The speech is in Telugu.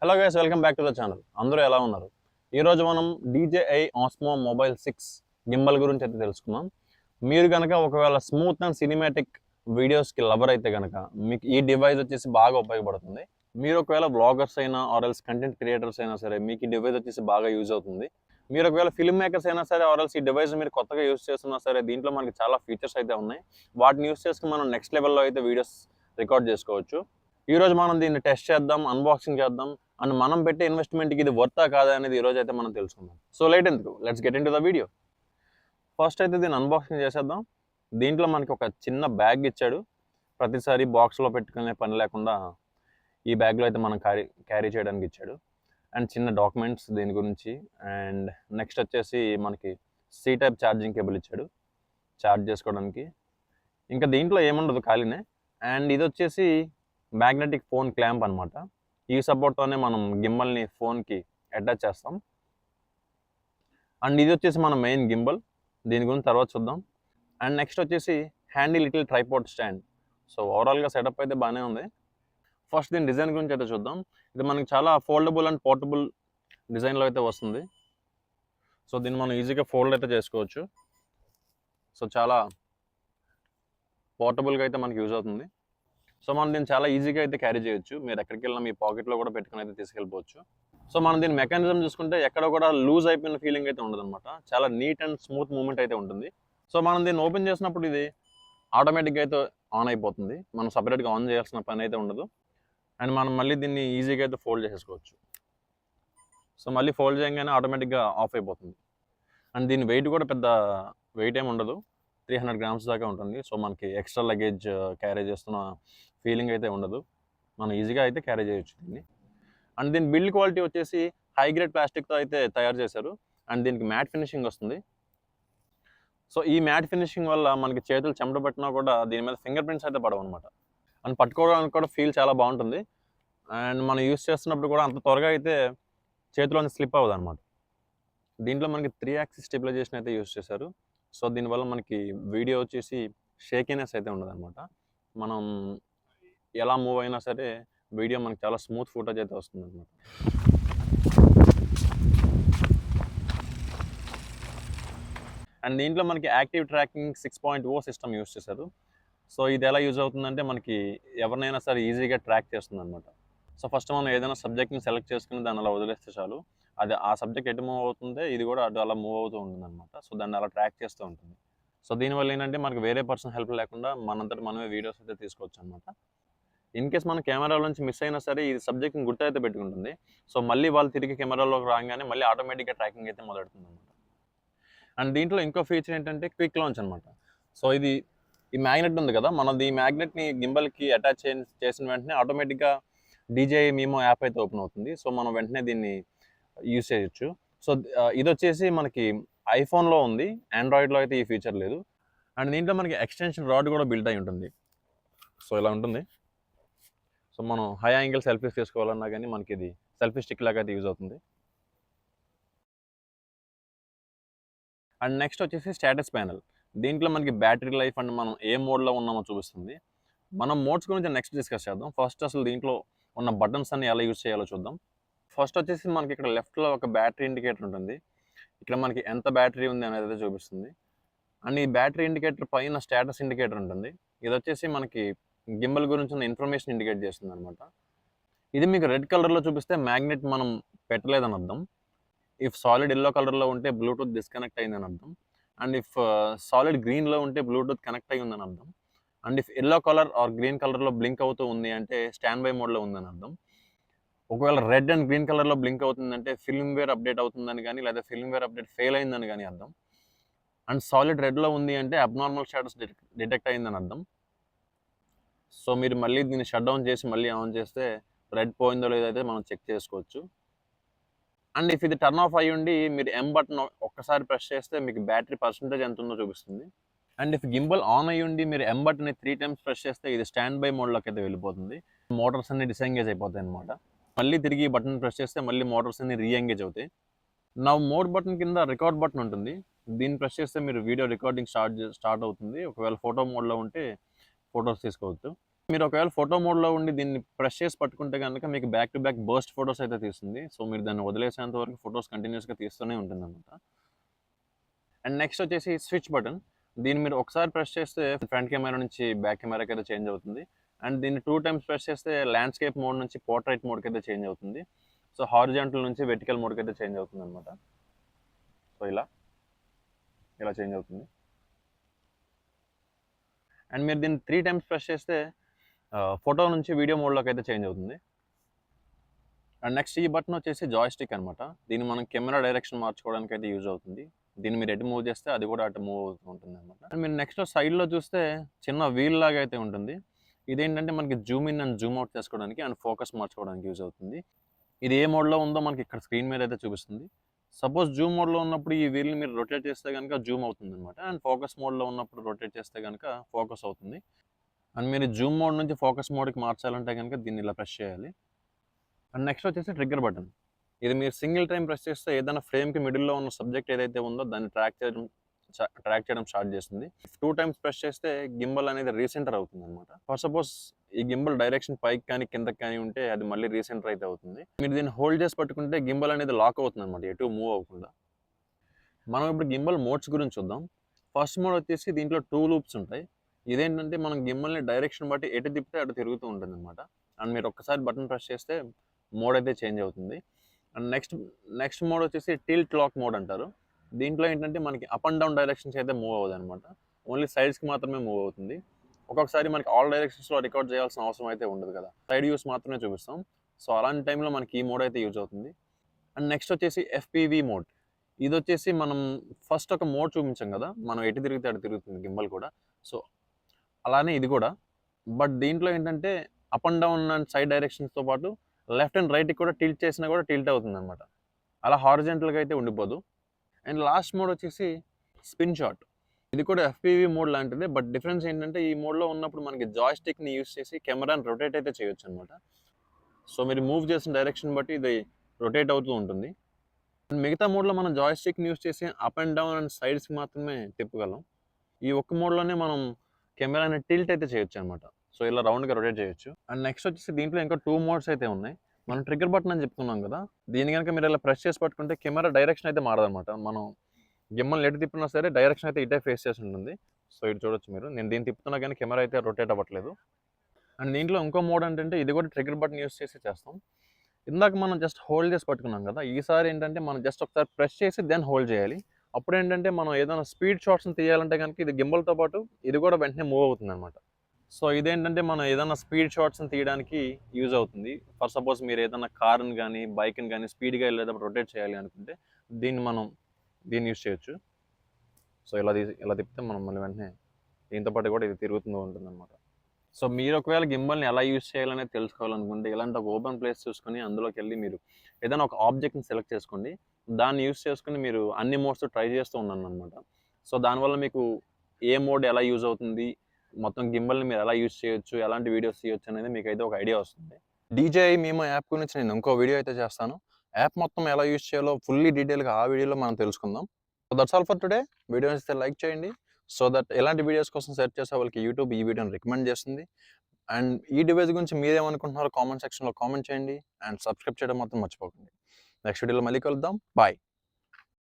Hello guys, welcome back to the channel. అందరూ ఎలా ఉన్నారు? ఈరోజు మనం DJI Osmo మొబైల్ 6 గింబల్ గురించి అయితే తెలుసుకుందాం. మీరు కనుక ఒకవేళ స్మూత్ అండ్ సినిమాటిక్ వీడియోస్కి లవర్ అయితే కనుక మీకు ఈ డివైస్ వచ్చేసి బాగా ఉపయోగపడుతుంది. మీరు ఒకవేళ బ్లాగర్స్ అయినా ఆర్ఎల్స్ కంటెంట్ క్రియేటర్స్ అయినా సరే మీకు ఈ డివైస్ వచ్చేసి బాగా యూజ్ అవుతుంది. మీరు ఒకవేళ ఫిల్మ్ మేకర్స్ అయినా సరే ఆర్ఎల్స్ ఈ డివైస్ మీరు కొత్తగా యూజ్ చేస్తున్నా సరే దీంట్లో మనకి చాలా ఫీచర్స్ అయితే ఉన్నాయి. వాటిని యూజ్ చేసుకుని మనం నెక్స్ట్ లెవెల్లో అయితే వీడియోస్ రికార్డ్ చేసుకోవచ్చు. ఈరోజు మనం దీన్ని టెస్ట్ చేద్దాం, అన్బాక్సింగ్ చేద్దాం అండ్ మనం పెట్టే ఇన్వెస్ట్మెంట్కి ఇది వర్తా కాదా అనేది ఈరోజు అయితే మనం తెలుసుకుందాం. సో లేట్ ఎందుకు, let's get in to the video. First అయితే దీన్ని అన్బాక్సింగ్ చేసేద్దాం. దీంట్లో మనకి ఒక చిన్న బ్యాగ్ ఇచ్చాడు. ప్రతిసారి బాక్స్లో పెట్టుకునే పని లేకుండా ఈ బ్యాగ్లో అయితే మనం క్యారీ చేయడానికి ఇచ్చాడు. అండ్ చిన్న డాక్యుమెంట్స్ దీని గురించి. అండ్ నెక్స్ట్ వచ్చేసి మనకి సి టైప్ ఛార్జింగ్ కేబుల్ ఇచ్చాడు ఛార్జ్ చేసుకోవడానికి. ఇంకా దీంట్లో ఏముండదు, ఖాళీనే. అండ్ ఇది వచ్చేసి మ్యాగ్నెటిక్ ఫోన్ క్లాంప్ అనమాట. ఈ సపోర్ట్తోనే మనం గింబల్ని ఫోన్కి అటాచ్ చేస్తాం. అండ్ ఇది వచ్చేసి మన మెయిన్ గింబల్. దీని గురించి తర్వాత చూద్దాం. అండ్ నెక్స్ట్ వచ్చేసి handy little tripod stand. So ఓవరాల్గా సెటప్ అయితే బాగానే ఉంది. ఫస్ట్ దీని డిజైన్ గురించి అయితే చూద్దాం. ఇది మనకి చాలా ఫోల్డబుల్ అండ్ పోర్టబుల్ డిజైన్లో అయితే వస్తుంది. సో దీన్ని మనం ఈజీగా ఫోల్డ్ అయితే చేసుకోవచ్చు. సో చాలా పోర్టబుల్గా అయితే మనకి యూజ్ అవుతుంది. సో మనం దీన్ని చాలా ఈజీగా అయితే క్యారీ చేయొచ్చు. మీరు ఎక్కడికి వెళ్ళినా మీ పాకెట్లో కూడా పెట్టుకుని అయితే తీసుకెళ్ళిపోవచ్చు. సో మనం దీని మెకానిజం చూసుకుంటే ఎక్కడ కూడా లూజ్ అయిపోయిన ఫీలింగ్ అయితే ఉండదు అనమాట. చాలా నీట్ అండ్ స్మూత్ మూమెంట్ అయితే ఉంటుంది. సో మనం దీన్ని ఓపెన్ చేసినప్పుడు ఇది ఆటోమేటిక్గా అయితే ఆన్ అయిపోతుంది. మనం సపరేట్గా ఆన్ చేయాల్సిన పని అయితే ఉండదు. అండ్ మనం మళ్ళీ దీన్ని ఈజీగా అయితే ఫోల్డ్ చేసేసుకోవచ్చు. సో మళ్ళీ ఫోల్డ్ చేయగానే ఆటోమేటిక్గా ఆఫ్ అయిపోతుంది. అండ్ దీని వెయిట్ కూడా పెద్ద వెయిట్ ఏమి ఉండదు, 300 grams దాకా ఉంటుంది. సో మనకి ఎక్స్ట్రా లగేజ్ క్యారీ చేస్తున్న ఫీలింగ్ అయితే ఉండదు. మనం ఈజీగా అయితే క్యారీ చేయొచ్చు దీన్ని. అండ్ దీని బిల్డ్ క్వాలిటీ వచ్చేసి హై గ్రేడ్ ప్లాస్టిక్తో అయితే తయారు చేశారు. అండ్ దీనికి మ్యాట్ ఫినిషింగ్ వస్తుంది. సో ఈ మ్యాట్ ఫినిషింగ్ వల్ల మనకి చేతులు చెమట పట్టినా కూడా దీని మీద ఫింగర్ ప్రింట్స్ అయితే పడవు అనమాట. అండ్ పట్టుకోవడానికి కూడా ఫీల్ చాలా బాగుంటుంది. అండ్ మనం యూస్ చేస్తున్నప్పుడు కూడా అంత త్వరగా అయితే చేతిలోని స్లిప్ అవ్వదు అనమాట. దీంట్లో మనకి 3 axis స్టెబిలైజేషన్ అయితే యూస్ చేశారు. సో దీనివల్ల మనకి వీడియో వచ్చేసి షేకినెస్ అయితే ఉండదు అనమాట. మనం ఎలా మూవ్ అయినా సరే వీడియో మనకి చాలా స్మూత్ ఫుటేజ్ అయితే వస్తుంది అనమాట. అండ్ దీంట్లో మనకి యాక్టివ్ ట్రాకింగ్ 6.0 సిస్టమ్ యూస్ చేశారు. సో ఇది ఎలా యూజ్ అవుతుందంటే మనకి ఎవరినైనా సరే ఈజీగా ట్రాక్ చేస్తుంది అనమాట. సో ఫస్ట్ మనం ఏదైనా సబ్జెక్ట్ని సెలెక్ట్ చేసుకుని దాన్ని అలా వదిలేస్తే చాలు, అది ఆ సబ్జెక్ట్ ఎటు మూవ్ అవుతుంటే ఇది కూడా అటు అలా మూవ్ అవుతూ ఉంటుంది అనమాట. సో దాన్ని అలా ట్రాక్ చేస్తూ ఉంటుంది. సో దీనివల్ల ఏంటంటే మనకి వేరే పర్సన్ హెల్ప్ లేకుండా మనంతటి మనమే వీడియోస్ అయితే తీసుకోవచ్చు అనమాట. ఇన్ కేస్ మన కెమెరాలో నుంచి మిస్ అయినా సరే ఇది సబ్జెక్ట్ని గుర్తు అయితే పెట్టుకుంటుంది. సో మళ్ళీ వాళ్ళు తిరిగి కెమెరాలోకి రాగానే మళ్ళీ ఆటోమేటిక్గా ట్రాకింగ్ అయితే మొదలెడుతుంది అనమాట. అండ్ దీంట్లో ఇంకో ఫీచర్ ఏంటంటే క్విక్ లాంచ్ అనమాట. సో ఇది ఈ మ్యాగ్నెట్ ఉంది కదా, మనది ఈ మ్యాగ్నెట్ని గింబల్కి అటాచ్ చేసిన వెంటనే ఆటోమేటిక్గా DJI mimo యాప్ అయితే ఓపెన్ అవుతుంది. సో మనం వెంటనే దీన్ని యూస్ చేయొచ్చు. సో ఇది వచ్చేసి మనకి ఐఫోన్లో ఉంది, ఆండ్రాయిడ్లో అయితే ఈ ఫీచర్ లేదు. అండ్ దీంట్లో మనకి ఎక్స్టెన్షన్ రాడ్ కూడా బిల్ట్ అయి ఉంటుంది. సో ఇలా ఉంటుంది. సో మనం హై యాంగిల్ సెల్ఫీస్ తీసుకోవాలన్నా కానీ మనకి ఇది సెల్ఫీ స్టిక్ లాగా అయితే యూజ్ అవుతుంది. అండ్ నెక్స్ట్ వచ్చేసి స్టేటస్ ప్యానెల్. దీంట్లో మనకి బ్యాటరీ లైఫ్ అండ్ మనం ఏ మోడ్లో ఉన్నామో చూపిస్తుంది. మనం మోడ్స్ గురించి నెక్స్ట్ డిస్కస్ చేద్దాం. ఫస్ట్ అసలు దీంట్లో ఉన్న బటన్స్ అన్ని ఎలా యూజ్ చేయాలో చూద్దాం. ఫస్ట్ వచ్చేసి మనకి ఇక్కడ లెఫ్ట్లో ఒక బ్యాటరీ ఇండికేటర్ ఉంటుంది. ఇక్కడ మనకి ఎంత బ్యాటరీ ఉంది అనేది అయితే చూపిస్తుంది. అండ్ ఈ బ్యాటరీ ఇండికేటర్ పైన స్టేటస్ ఇండికేటర్ ఉంటుంది. ఇది వచ్చేసి మనకి గింబల్ గురించి ఉన్న ఇన్ఫర్మేషన్ ఇండికేట్ చేస్తుంది అనమాట. ఇది మీకు రెడ్ కలర్లో చూపిస్తే మ్యాగ్నెట్ మనం పెట్టలేదని అర్థం. ఇఫ్ సాలిడ్ ఎల్లో కలర్లో ఉంటే బ్లూటూత్ డిస్కనెక్ట్ అయిందని అర్థం. అండ్ ఇఫ్ సాలిడ్ గ్రీన్లో ఉంటే బ్లూటూత్ కనెక్ట్ అయ్యి ఉందని అర్థం. And if yellow colour or green కలర్లో బ్లింక్ అవుతూ ఉంది అంటే స్టాండ్ బై మోడ్లో ఉందని అర్థం. ఒకవేళ రెడ్ అండ్ గ్రీన్ కలర్లో బ్లింక్ అవుతుందంటే ఫిల్మ్వేర్ అప్డేట్ అవుతుందని కానీ లేదా ఫిల్మ్వేర్ అప్డేట్ ఫెయిల్ అయిందని కానీ అర్థం. అండ్ సాలిడ్ రెడ్లో ఉంది అంటే అబ్నార్మల్ స్టేటస్ డిటెక్ట్ అయిందని అర్థం. సో మీరు మళ్ళీ దీన్ని షట్ డౌన్ చేసి మళ్ళీ ఆన్ చేస్తే రెడ్ పోయిందో లేదో అయితే మనం చెక్ చేసుకోవచ్చు. అండ్ ఇఫ్ ఇది టర్న్ ఆఫ్ అయ్యి ఉండి మీరు M బటన్ ఒక్కసారి ప్రెస్ చేస్తే మీకు బ్యాటరీ పర్సంటేజ్ ఎంత ఉందో చూపిస్తుంది. అండ్ ఇఫ్ గింబల్ ఆన్ అయ్యి ఉండి మీరు M బటన్ని 3 times ప్రెస్ చేస్తే ఇది స్టాండ్ బై మోడ్లోకి అయితే వెళ్ళిపోతుంది. మోటార్స్ అన్ని డిసెంగేజ్ అయిపోతాయి అనమాట. మళ్ళీ తిరిగి ఈ బటన్ ప్రెస్ చేస్తే మళ్ళీ మోటార్స్ అన్ని రీఎంగేజ్ అవుతాయి. నా మోడ్ బటన్ కింద రికార్డ్ బటన్ ఉంటుంది. దీన్ని ప్రెస్ చేస్తే మీరు వీడియో రికార్డింగ్ స్టార్ట్ అవుతుంది. ఒకవేళ ఫోటో మోడ్లో ఉంటే ఫొటోస్ తీసుకోవచ్చు. మీరు ఒకవేళ ఫోటో మోడ్‌లో ఉండి దీన్ని ప్రెస్ చేసి పట్టుకుంటే గనుక మీకు back to back burst photos అయితే తీస్తుంది. సో, మీరు దాన్ని వదిలేసేంత వరకు ఫోటోస్ కంటిన్యూయస్‌గా తీస్తూనే ఉంటుందన్నమాట. అండ్ నెక్స్ట్ వచ్చేసి స్విచ్ బటన్. దీన్ని మీరు ఒకసారి ప్రెస్ చేస్తే ఫ్రంట్ కెమెరా నుంచి బ్యాక్ కెమెరాకైతే చేంజ్ అవుతుంది. అండ్ దీన్ని 2 టైమ్స్ ప్రెస్ చేస్తే ల్యాండ్‌స్కేప్ మోడ్ నుంచి పోర్ట్రైట్ మోడ్‌కైతే చేంజ్ అవుతుంది. సో, హారిజాంటల్ నుంచి వెర్టికల్ మోడ్‌కైతే చేంజ్ అవుతుందన్నమాట. సో, ఇలా చేంజ్ అవుతుంది. అండ్ మీరు దీన్ని 3 టైమ్స్ ప్రెస్ చేస్తే ఫోటో నుంచి వీడియో మోడ్‌లోకి అయితే చేంజ్ అవుతుంది. అండ్ నెక్స్ట్ ఈ బటన్ వచ్చేసి జాయ్‌స్టిక్ అనమాట. దీన్ని మనం కెమెరా డైరెక్షన్ మార్చుకోవడానికి అయితే యూజ్ అవుతుంది. దీన్ని మీరు ఎటు మూవ్ చేస్తే అది కూడా అటు మూవ్ అవుతూ ఉంటుందన్నమాట. అండ్ మీరు నెక్స్ట్ సైడ్‌లో చూస్తే చిన్న వీల్ లాగా అయితే ఉంటుంది. ఇదేంటంటే మనకి Zoom in and Zoom out చేసుకోవడానికి అండ్ ఫోకస్ మార్చుకోవడానికి యూజ్ అవుతుంది. ఇది ఏ మోడ్‌లో ఉందో మనకి ఇక్కడ స్క్రీన్ మీద అయితే చూపిస్తుంది. సపోజ్ జూమ్ మోడ్‌లో ఉన్నప్పుడు ఈ వీల్‌ని మీరు రొటేట్ చేస్తే గనుక జూమ్ అవుతుందన్నమాట. అండ్ ఫోకస్ మోడ్‌లో ఉన్నప్పుడు రొటేట్ చేస్తే గనుక ఫోకస్ అవుతుంది. అండ్ మీరు జూమ్ మోడ్ నుంచి ఫోకస్ మోడ్‌కి మార్చాలంటే గనుక దీన్ని ఇలా ప్రెస్ చేయాలి. అండ్ నెక్స్ట్ వచ్చేసి ట్రిగ్గర్ బటన్. ఇది మీరు సింగిల్ టైమ్ ప్రెస్ చేస్తే ఏదైనా ఫ్రేమ్‌కి మిడిల్‌లో ఉన్న సబ్జెక్ట్ ఏదైతే ఉందో దాన్ని ట్రాక్ చేయడం స్టార్ట్ చేస్తుంది. 2 టైమ్స్ ప్రెస్ చేస్తే గింబల్ అనేది రీసెంటర్ అవుతుందన్నమాట. ఫర్ సపోజ్ ఈ గింబల్ డైరెక్షన్ పైకి కానీ, కిందకి కానీ ఉంటే అది మళ్ళీ రీసెంటర్ అయితే అవుతుంది. మీరు దీన్ని హోల్డ్ చేసి పట్టుకుంటే గింబల్ అనేది లాక్ అవుతుందన్నమాట. ఎటు మూవ్ అవ్వకుండా. మనం ఇప్పుడు గింబల్ మోడ్స్ గురించి చూద్దాం. ఫస్ట్ మోడ్ వచ్చేసి దీంట్లో 2 లూప్స్ ఉంటాయి. ఇదేంటంటే మనం గింబల్‌ని డైరెక్షన్ బట్టి ఎటు తిప్పితే అటు తిరుగుతూ ఉంటుందన్నమాట. అండ్ మీరు ఒక్కసారి బటన్ ప్రెస్ చేస్తే మోడ్ అయితే చేంజ్ అవుతుంది. అండ్ నెక్స్ట్ మోడ్ వచ్చేసి టిల్ట్ లాక్ మోడ్ అంటారు. దీంట్లో ఏంటంటే మనకి అప్ అండ్ డౌన్ డైరెక్షన్స్ అయితే మూవ్ అవ్వదన్నమాట. ఓన్లీ సైడ్స్‌కి మాత్రమే మూవ్ అవుతుంది. ఒక్కొక్కసారి మనకి ఆల్ డైరెక్షన్స్‌లో రికార్డ్ చేయాల్సిన అవసరం అయితే ఉండదు కదా! సైడ్ వ్యూస్ మాత్రమే చూపిస్తాం. సో, అలాంటి టైంలో మనకి ఈ మోడ్ అయితే యూజ్ అవుతుంది. అండ్ నెక్స్ట్ వచ్చేసి ఎఫ్‌పివి మోడ్. ఇదొచ్చేసి మనం ఫస్ట్ ఒక మోడ్ చూపించాం కదా! మనం ఎటు తిరిగితే అటు తిరుగుతుంది గింబల్ కూడా. సో, అలానే ఇది కూడా. బట్ దీంట్లో ఏంటంటే up and down and side డైరెక్షన్స్‌తో పాటు లెఫ్ట్ అండ్ రైట్‌కి కూడా టిల్ట్ చేసినా కూడా టిల్ట్ అవుతుందన్నమాట. అలా హారిజాంటల్‌గా అయితే ఉండిపోదు. అండ్ లాస్ట్ మోడ్ వచ్చేసి స్పిన్ షాట్. ఇది కూడా ఎఫ్‌పివి మోడ్ లాంటిదే. బట్ డిఫరెన్స్ ఏంటంటే ఈ మోడ్‌లో ఉన్నప్పుడు మనకి జాయ్‌స్టిక్‌ని యూజ్ చేసి కెమెరాని రొటేట్ అయితే చేయొచ్చనమాట. సో, మీరు మూవ్ చేసిన డైరెక్షన్ బట్టి ఇది రొటేట్ అవుతూ ఉంటుంది. మిగతా మోడ్‌లో మనం జాయ్‌స్టిక్‌ని యూజ్ చేసి అప్ అండ్ డౌన్ అండ్ సైడ్స్‌కి మాత్రమే తిప్పగలం. ఈ ఒక్క మోడ్‌లోనే మనం కెమెరాని టిల్ట్ అయితే చేయొచ్చనమాట. సో, ఇలా రౌండ్‌గా రొటేట్ చేయొచ్చు. అండ్ నెక్స్ట్ వచ్చేసి దీంట్లో ఇంకా 2 మోడ్స్ అయితే ఉన్నాయి. మనం ట్రిగ్గర్ బటన్ అని చెప్పుకున్నాం కదా! దీన్ని గనుక మీరు ఇలా ప్రెస్ చేసి పట్టుకుంటే కెమెరా డైరెక్షన్ అయితే మారదనమాట. మనం గిమ్మల్ని ఎటు తిప్పినా సరే డైరెక్షన్ అయితే ఇటే ఫేస్ చేసి ఉంటుంది. సో, ఇటు చూడొచ్చు మీరు. నేను దీన్ని తిప్పుతున్నా గానీ కెమెరా అయితే రొటేట్ అవ్వట్లేదు. అండ్ దీంట్లో ఇంకో మోడ్ ఏంటంటే ఇది కూడా ట్రిగ్గర్ బటన్ యూజ్ చేసి చేస్తాం. ఇందాక మనం జస్ట్ హోల్డ్ చేసి పట్టుకున్నాం కదా! ఈసారి ఏంటంటే మనం జస్ట్ ఒకసారి ప్రెస్ చేసి దెన్ హోల్డ్ చేయాలి. అప్పుడేంటంటే మనం ఏదైనా స్పీడ్ షాట్స్‌ని తీయాలంటే గనుక ఇది గింబల్‌తో పాటు ఇది కూడా వెంటనే మూవ్ అవుతుందనమాట. సో, ఇదేంటంటే మనం ఏదైనా స్పీడ్ షాట్స్‌ని తీయడానికి యూజ్ అవుతుంది. ఫర్ సపోజ్ మీరు ఏదైనా కార్‌ని గానీ, బైక్‌ని గానీ స్పీడ్‌గా వెళ్ళేటప్పుడు రొటేట్ చేయాలి అనుకుంటే దీన్ని యూజ్ చేయొచ్చు. సో, ఇలా తిప్పితే మనం మళ్ళీ వెంటనే దీంతో పాటు కూడా ఇది తిరుగుతూ ఉంటుందనమాట. సో, మీరు ఒకవేళ గింబల్‌ని ఎలా యూజ్ చేయాలనేది తెలుసుకోవాలనుకుంటే ఇలాంటి ఒక ఓపెన్ ప్లేస్ చూసుకొని అందులోకెళ్ళి మీరు ఏదైనా ఒక ఆబ్జెక్ట్‌ని సెలెక్ట్ చేసుకోండి. దాన్ని యూజ్ చేసుకొని మీరు అన్ని మోడ్స్ ట్రై చేస్తూ ఉండండనమాట. సో, దానివల్ల మీకు ఏ మోడ్ ఎలా యూజ్ అవుతుంది, మొత్తం గింబల్‌ని మీరు ఎలా యూజ్ చేయొచ్చు, ఎలాంటి వీడియోస్ తీయొచ్చు అనేది మీకైతే ఒక ఐడియా వస్తుంది. DJI మిమో యాప్ గురించి నేను ఇంకో వీడియో అయితే చేస్తాను. యాప్ మొత్తం ఎలా యూజ్ చేయాలో ఫుల్లీ డీటెయిల్‌గా ఆ వీడియోలో మనం తెలుసుకుందాం. So, that's all for today. Video నచ్చితే లైక్ చేయండి. సో దట్ ఎలాంటి వీడియోస్ కోసం సెర్చ్ చేసే వాళ్ళకి యూట్యూబ్ ఈ వీడియోని రికమెండ్ చేస్తుంది. అండ్ ఈ డివైస్ గురించి మీరేమనుకుంటున్నారో కామెంట్ సెక్షన్‌లో కామెంట్ చేయండి. అండ్ సబ్స్క్రైబ్ చేయడం మాత్రం మర్చిపోకండి. నెక్స్ట్ వీడియోలో మళ్ళీ కలుద్దాం. బాయ్.